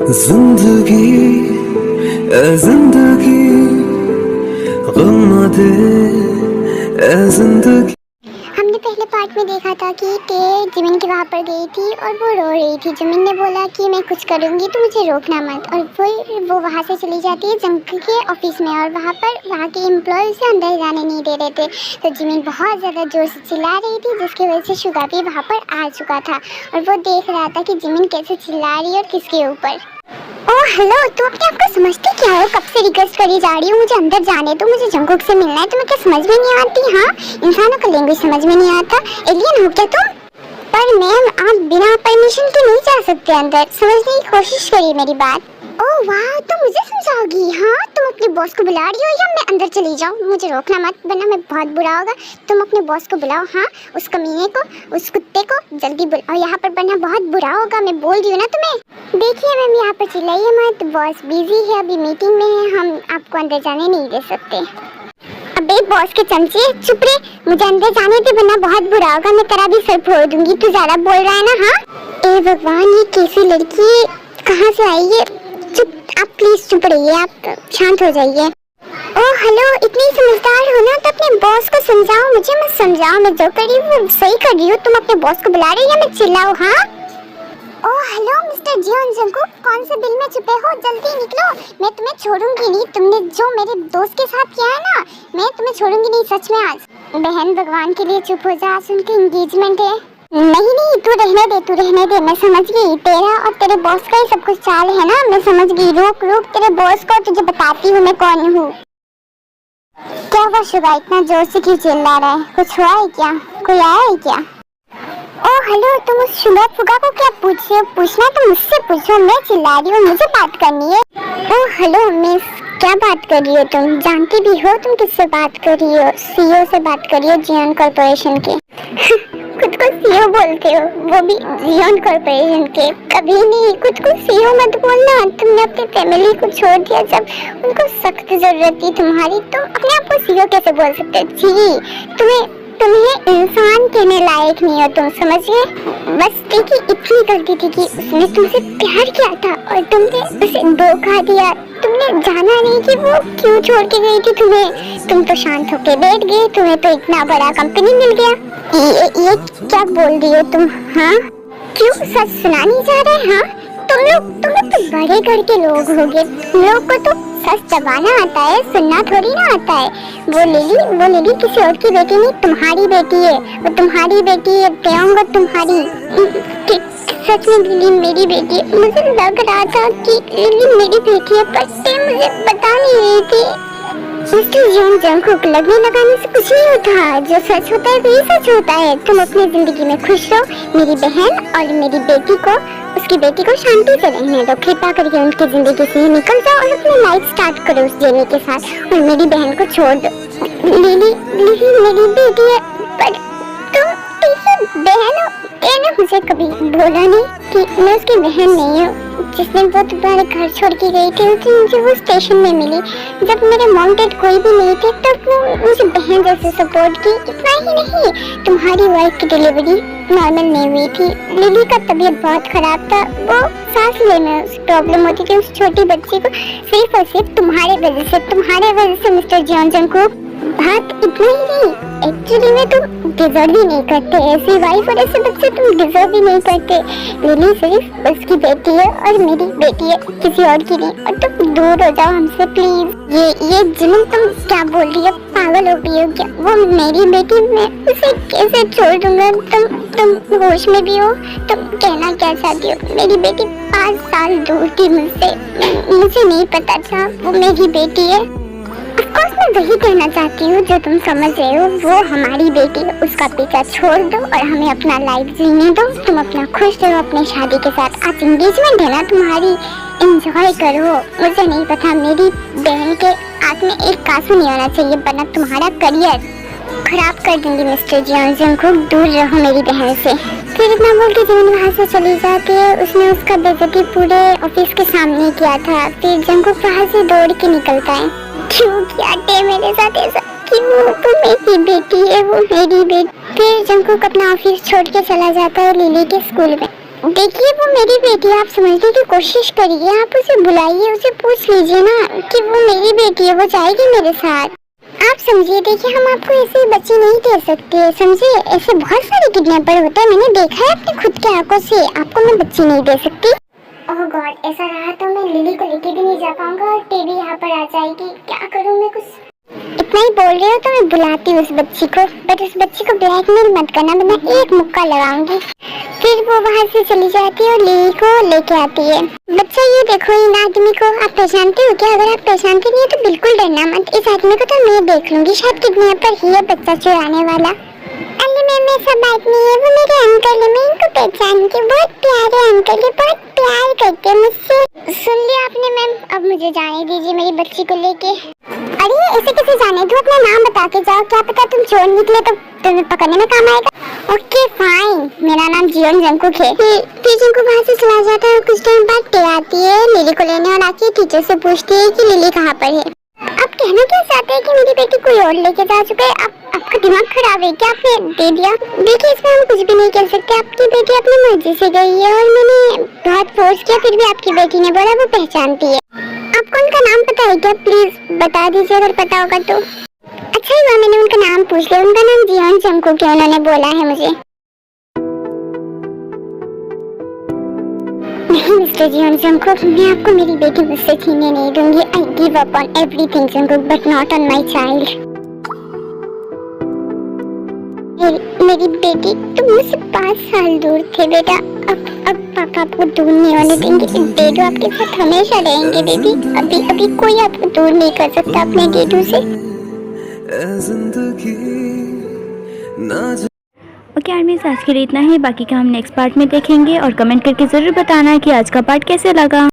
जिंदगी ए जिंदगी गम न दे ए जिंदगी। हमने पहले पार्ट में देखा था कि टे जिमिन के वहाँ पर गई थी और वो रो रही थी। जिमिन ने बोला कि मैं कुछ करूँगी तो मुझे रोकना मत, और फिर वो वहाँ से चली जाती है जंग के ऑफिस में, और वहाँ पर वहाँ के एम्प्लॉय उसे अंदर जाने नहीं दे रहे थे। तो जिमिन बहुत ज़्यादा जोर से चिल्ला रही थी, जिसकी वजह से शुगा भी वहाँ पर आ चुका था और वो देख रहा था कि जिमिन कैसे चिल्ला रही है और किसके ऊपर। ओह हेलो, तू अपने आप को समझती क्या है? कब से रिक्वेस्ट करी जा रही हूँ मुझे अंदर जाने दो, मुझे जंगकुक से मिलना है। तुम्हें क्या समझ में नहीं आती? हाँ, इंसानों का लैंग्वेज समझ में नहीं आता? एलियन हो क्या तुम? पर मैम, आप बिना परमिशन के नहीं जा सकते अंदर। समझने की कोशिश करिए मेरी बात। ओह वाह, तुम मुझे समझाओगी? हाँ, तुम अपने बॉस को बुला रही हो या मैं अंदर चली जाऊँ? मुझे रोकना मत, वरना मैं बहुत बुरा होगा। तुम अपने बॉस को बुलाओ। हाँ, उस कमीने को, उस कुत्ते को जल्दी बुलाओ यहाँ पर, वरना बहुत बुरा होगा। मैं बोल रही हूँ ना तुम्हें। देखिए मैम, यहाँ पर चिल्लाइए मत, बॉस बिजी है, अभी मीटिंग में है, हम आपको अंदर जाने नहीं दे सकते। अबे बॉस के चमचे, चुप रे, मुझे अंदर जाने दे वरना बहुत बुरा होगा। मैं तेरा भी सर फोड़ दूंगी, तू ज्यादा बोल रहा है ना? हाँ, ए भगवान, ये कैसी लड़की कहाँ से आई है? चुप, आप प्लीज चुप रहिए, आप शांत हो जाइए। ओह हेलो, इतनी समझदार हो ना तो अपने बॉस को समझाओ, मुझे मत समझाओ। मैं जो कर रही हूँ वो सही कर रही हूँ। तुम अपने बॉस को बुला रही हो या मैं चिल्लाऊँ? हाँ। Oh hello mister Jeon Jungkook, कौन से बिल में छुपे हो? जल्दी निकलो, मैं तुम्हें छोड़ूंगी नहीं। तुमने जो मेरे दोस्त के साथ किया है ना, मैं तुम्हें छोड़ूंगी नहीं सच में आज। बहन भगवान के लिए चुप हो जा, आज उनकी एंगेजमेंट है। नहीं नहीं, तू रहने दे, तू रहने दे, मैं समझ गई। तेरा और तेरे बॉस का ही सब कुछ चाल है ना, मैं समझ गई। रुक रुक, तेरे बॉस को तुझे बताती हूँ मैं कौन हूँ। क्या हुआ शुगा, इतना जोर से क्यों चिल्ला रहा है? कुछ हुआ है क्या? कोई आया है क्या? ओह हेलो, तुम उस शुगा फुगा को क्या पूछ रहे हो? पूछना तो मुझसे पूछो, मैं चिल्ला रही हूँ, मुझे बात करनी है। ओह हेलो मिस, क्या बात कर रही हो तुम? जानती भी हो तुम किससे बात कर रही हो? सीईओ से बात कर रही हो, जियोन कॉर्पोरेशन के। खुद को सीईओ बोलते हो, वो भी जियोन कॉर्पोरेशन के? कभी नहीं, खुद को सीईओ मत बोलना। तुमने अपनी फैमिली को छोड़ दिया जब उनको सख्त जरूरत थी तुम्हारी, तो अपने आप को सीईओ कैसे बोल सकते? जी, तुम्हें इंसान कहने लायक नहीं हो तुम, समझ गए? बस देखिए, इतनी गलती थी कि उसने तुमसे प्यार किया था और तुमने उसे धोखा दिया। तुमने जाना नहीं कि वो क्यों छोड़ के गई थी तुम्हें। तुम तो शांत होके बैठ गए, तुम्हें तो इतना बड़ा कंपनी मिल गया। ये क्या बोल रही हो तुम? हाँ, क्यों सच सुना नहीं जा रहे? हाँ, तुम लोग तो बड़े घर के लोग होगे, तुम लोग को तो सच दबाना आता है, सुनना थोड़ी ना आता है। वो लिली किसी और की बेटी नहीं, तुम्हारी बेटी है। वो तुम्हारी बेटी है, प्याऊंगा तुम्हारी। सच में लिली मेरी बेटी है। मुझे लग रहा था कि लिली मेरी बेटी है, पर मुझे बता नहीं रही थी। मिस्टर जियोन जंगकुक, लगने लगाने से कुछ नहीं होता, जो सच होता है वही सच होता है। तुम अपनी जिंदगी में खुश रहो, मेरी बहन और मेरी बेटी को, उसकी बेटी को शांति से रहने दो। कृपा करके उनकी जिंदगी से निकल जाओ और अपनी लाइफ स्टार्ट करो उस जेनी के साथ, और मेरी बहन को छोड़ दो। लिली मेरी बेटी है, पर तुम कैसी बहन हो? मैंने मुझे कभी बोला नहीं कि मैं उसकी बहन नहीं हूँ। जिस दिन वो तुम्हारे घर छोड़ के गई थी, उस दिन मुझे वो स्टेशन में मिली, जब मेरे मॉम डैड कोई भी नहीं थे, तब वो मुझे बहन जैसे सपोर्ट की। इतना ही नहीं, तुम्हारी वाइफ की डिलीवरी नॉर्मल नहीं हुई थी, लिली का तबीयत बहुत खराब था, वो सांस लेने में प्रॉब्लम होती थी उस छोटी बच्ची को, सिर्फ और सिर्फ तुम्हारे वजह से मिस्टर जियोन जंगकुक। बात इतना ही नहीं, एक्चुअली में तुम डिजर्व ही नहीं करते ऐसी वाइफ और ऐसे बच्चे, तुम डिजर्व ही नहीं करते। लिली सिर्फ उसकी बेटी है और मेरी बेटी है, किसी और की नहीं। और तुम दूर हो जाओ हमसे प्लीज। ये जिमिन, तुम क्या बोल रही हो? पागल हो गई हो क्या? वो मेरी बेटी, मैं उसे कैसे छोड़ दूंगा? तुम होश में भी हो? तुम कहना क्या चाहती हो? मेरी बेटी 5 साल दूर थी मुझसे, मुझे नहीं पता था वो मेरी बेटी है। मैं वही कहना चाहती हूँ जो तुम समझ रहे हो, वो हमारी बेटी है, उसका पीछा छोड़ दो और हमें अपना लाइफ जीने दो। तुम अपना खुश रहो अपनी शादी के साथ। आज एंगेजमेंट है ना तुम्हारी, एंजॉय करो। मुझे नहीं पता, मेरी बहन के आँख में एक कांसू नहीं होना चाहिए, वरना तुम्हारा करियर खराब कर दूंगी। मिस्टर जियोन जंगकुक, दूर रहो मेरी बहन से। फिर इतना बोल के जिमिन वहाँ से चली जाती है। उसने उसका बेइज्जती पूरे ऑफिस के सामने किया था। फिर जंगकुक वहाँ से दौड़ के निकलता है। क्यों किया टे मेरे साथ ऐसा? क्यों? वो मेरी बेटी है, वो मेरी बेटी। फिर जंगकुक अपना ऑफिस छोड़ के चला जाता है लिली के स्कूल में। देखिए वो मेरी बेटी है, आप समझने की कोशिश करिए, आप उसे बुलाइए, उसे पूछ लीजिए ना कि वो मेरी बेटी है, वो जाएगी मेरे साथ। आप समझिए, देखिए हम आपको ऐसे बच्ची नहीं दे सकते, समझे? ऐसे बहुत सारे किडनैपर होते हैं, मैंने देखा है अपनी खुद की आंखों से। आपको मैं बच्ची नहीं दे सकती। ओह गॉड, ऐसा रहा तो मैं लिली को लेके भी नहीं जा पाऊंगा और टेबी यहाँ पर आ जाएगी। क्या करूँ मैं? कुछ इतना ही बोल रहे हो तो मैं बुलाती हूँ उस बच्ची को, बट उस बच्ची को ब्लैकमेल मत करना, वरना एक मुक्का लगाऊंगी। फिर वो वहाँ से चली जाती है और लिली को लेके आती है। बच्चा ये देखो इन आदमी को, आप पहचानते हो क्या? अगर आप पहचानते नहीं है तो बिल्कुल डरना मत। इस आदमी को तो मैं देख लूंगी, शायद किडनैपर ही है बच्चा चुराने वाला। अरे मैम ऐसा बात नहीं है, वो मेरे अंकल है, मैं इनको पहचानती हूँ। बहुत प्यारे अंकल है, बहुत प्यार करते हैं मुझसे। सुन लिया आपने मैम, अब मुझे जाने दीजिए मेरी बच्ची को लेके। अरे ऐसे कैसे जाने दो, अपना नाम बता के जाओ, क्या पता तुम चोर निकले तो तुम्हें पकड़ने में काम आएगा। ओके फाइन, मेरा नाम जियोन जंकुक है। फिर जंकुक वहाँ से चला जाता है, कुछ टाइम बाद टे आती है लिली को लेने और आके टीचर से पूछती है कि लिली कहाँ पर है। आप कहना क्या चाहते हैं कि मेरी बेटी कोई और लेके जा चुका है? आपका दिमाग खराब है क्या? आपने दे दिया? देखिए इसमें हम कुछ भी नहीं कह सकते, आपकी बेटी अपनी मर्जी से गई है और मैंने बहुत फोर्स किया, फिर भी आपकी बेटी ने बोला वो पहचानती है। आपको उनका नाम पता है क्या? प्लीज बता दीजिए अगर पता होगा तो। अच्छा ही हुआ मैंने उनका नाम पूछ लिया, उनका नाम जियोन जंकुक है, उन्होंने बोला है मुझे। नहीं मिस्टर जियोन जंकुक, मैं आपको मेरी बेटी मुझसे छीनने नहीं दूंगी। I give up on everything Jungkook, but not on my child. मेरी बेटी तुम मुझसे 5 साल दूर थे बेटा, अब पापा आपको दूर नहीं होने देंगे। डेडू आपके साथ हमेशा रहेंगे बेबी। अभी कोई आपको दूर नहीं कर सकता अपने डेडू से। ओके आर्मीज, आज के लिए इतना ही। बाकी का हम नेक्स्ट पार्ट में देखेंगे और कमेंट करके ज़रूर बताना कि आज का पार्ट कैसे लगा।